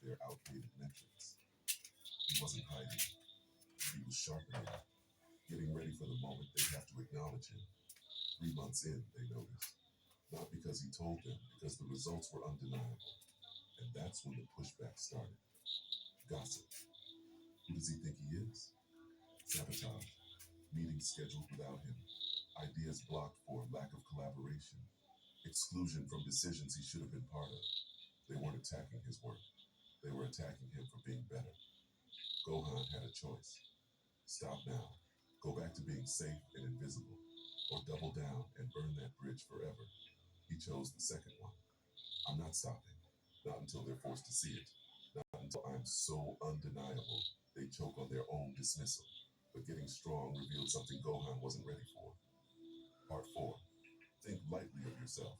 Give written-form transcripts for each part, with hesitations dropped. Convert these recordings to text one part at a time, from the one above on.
their outdated metrics. He wasn't hiding, he was sharpening, getting ready for the moment they'd have to acknowledge him. 3 months in, they noticed. Not because he told them, because the results were undeniable. And that's when the pushback started. Gossip. Who does he think he is? Sabotage. Meetings scheduled without him. Ideas blocked for lack of collaboration. Exclusion from decisions he should have been part of. They weren't attacking his work. They were attacking him for being better. Gohan had a choice. Stop now. Go back to being safe and invisible. Or double down and burn that bridge forever. He chose the second one. I'm not stopping. Not until they're forced to see it. Not until I'm so undeniable they choke on their own dismissal. But getting strong revealed something Gohan wasn't ready for. Part 4. Think lightly of yourself.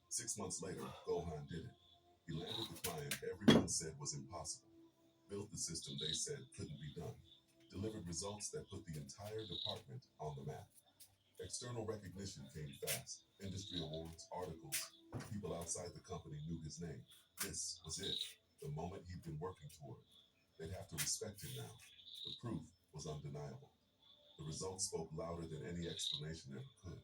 6 months later, Gohan did it. He landed the client everyone said was impossible. Built the system they said couldn't be done. Delivered results that put the entire department on the map. External recognition came fast. Industry awards, articles. People outside the company knew his name. This was it. The moment he'd been working toward. They'd have to respect him now. The proof was undeniable. The results spoke louder than any explanation ever could.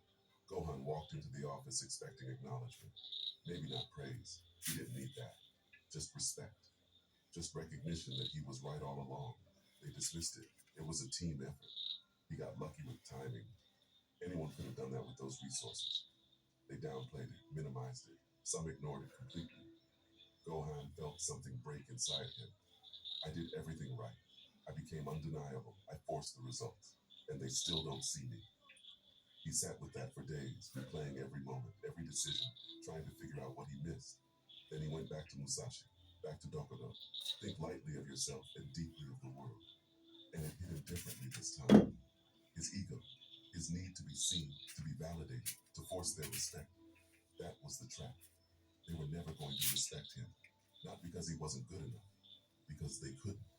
Gohan walked into the office expecting acknowledgement. Maybe not praise. He didn't need that. Just respect. Just recognition that he was right all along. They dismissed it. It was a team effort. He got lucky with timing. Anyone could have done that with those resources. They downplayed it, minimized it. Some ignored it completely. Gohan felt something break inside him. I did everything right. I became undeniable. I forced the results. And they still don't see me. He sat with that for days, replaying every moment, every decision, trying to figure out what he missed. Then he went back to Musashi, back to Dokudo. Think lightly of yourself and deeply of the world. And it hit him differently this time. His ego, his need to be seen, to be validated, to force their respect. That was the trap. They were never going to respect him. Not because he wasn't good enough, because they couldn't.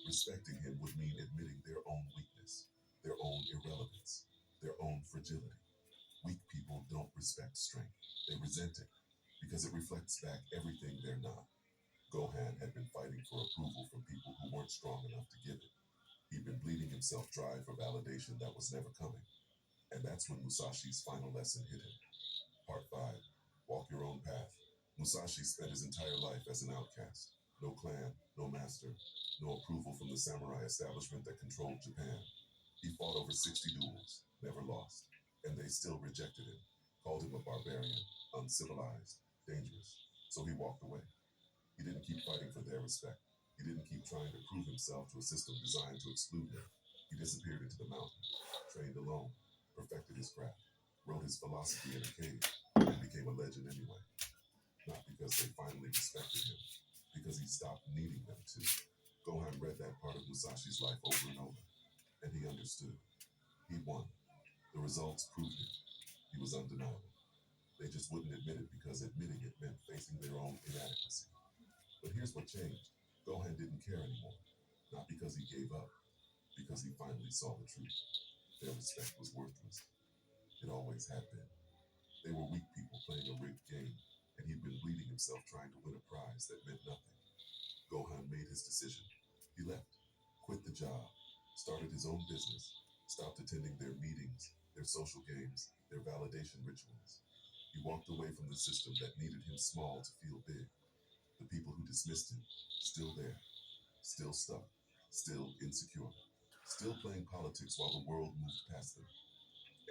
Respecting him would mean admitting their own weakness, their own irrelevance, their own fragility. Weak people don't respect strength. They resent it because it reflects back everything they're not. Gohan had been fighting for approval from people who weren't strong enough to give it. He'd been bleeding himself dry for validation that was never coming. And that's when Musashi's final lesson hit him. Part 5. Walk your own path. Musashi spent his entire life as an outcast. No clan, no master, no approval from the samurai establishment that controlled Japan. He fought over 60 duels, never lost. And they still rejected him, called him a barbarian, uncivilized, dangerous. So he walked away. He didn't keep fighting for their respect. He didn't keep trying to prove himself to a system designed to exclude him. He disappeared into the mountain, trained alone, perfected his craft, wrote his philosophy in a cave, and became a legend anyway. Not because they finally respected him, because he stopped needing them to. Gohan read that part of Musashi's life over and over, and he understood. He won. The results proved it. He was undeniable. They just wouldn't admit it because admitting it meant facing their own inadequacy. But here's what changed. Gohan didn't care anymore. Not because he gave up, because he finally saw the truth. Their respect was worthless. It always had been. They were weak people playing a rigged game, and he'd been bleeding himself trying to win a prize that meant nothing. Gohan made his decision. He left, quit the job, started his own business, stopped attending their meetings, their social games, their validation rituals. He walked away from the system that needed him small to feel big. The people who dismissed him, still there, still stuck, still insecure, still playing politics while the world moved past them.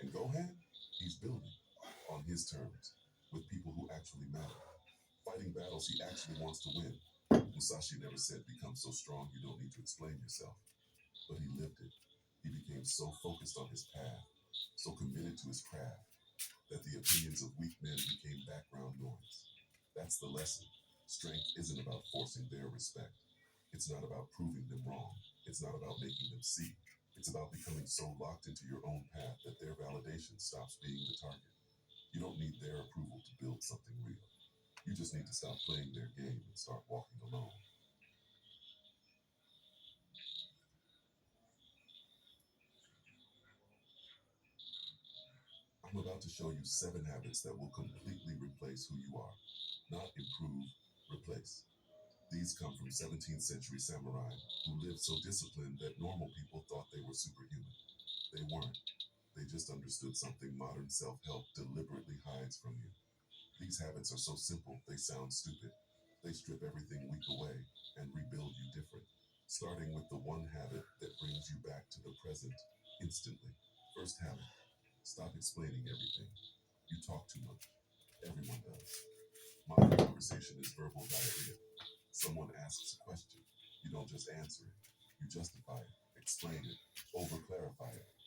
And Gohan, he's building on his terms, with people who actually matter, fighting battles he actually wants to win. Musashi never said, become so strong you don't need to explain yourself. But he lived it. He became so focused on his path, so committed to his craft, that the opinions of weak men became background noise. That's the lesson. Strength isn't about forcing their respect. It's not about proving them wrong. It's not about making them see. It's about becoming so locked into your own path that their validation stops being the target. You don't need their approval to build something real. You just need to stop playing their game and start walking alone. I'm about to show you 7 habits that will completely replace who you are. Not improve, replace. These These come from 17th century samurai who lived so disciplined that normal people thought they were superhuman. They weren't. They just understood something modern self help deliberately hides from you. These habits are so simple they sound stupid. They strip everything weak away and rebuild you different, starting with the one habit that brings you back to the present instantly. First habit: stop explaining everything. You talk too much. Everyone does. Modern conversation is verbal diarrhea. Someone asks a question. You don't just answer it. You justify it, explain it, over clarify it.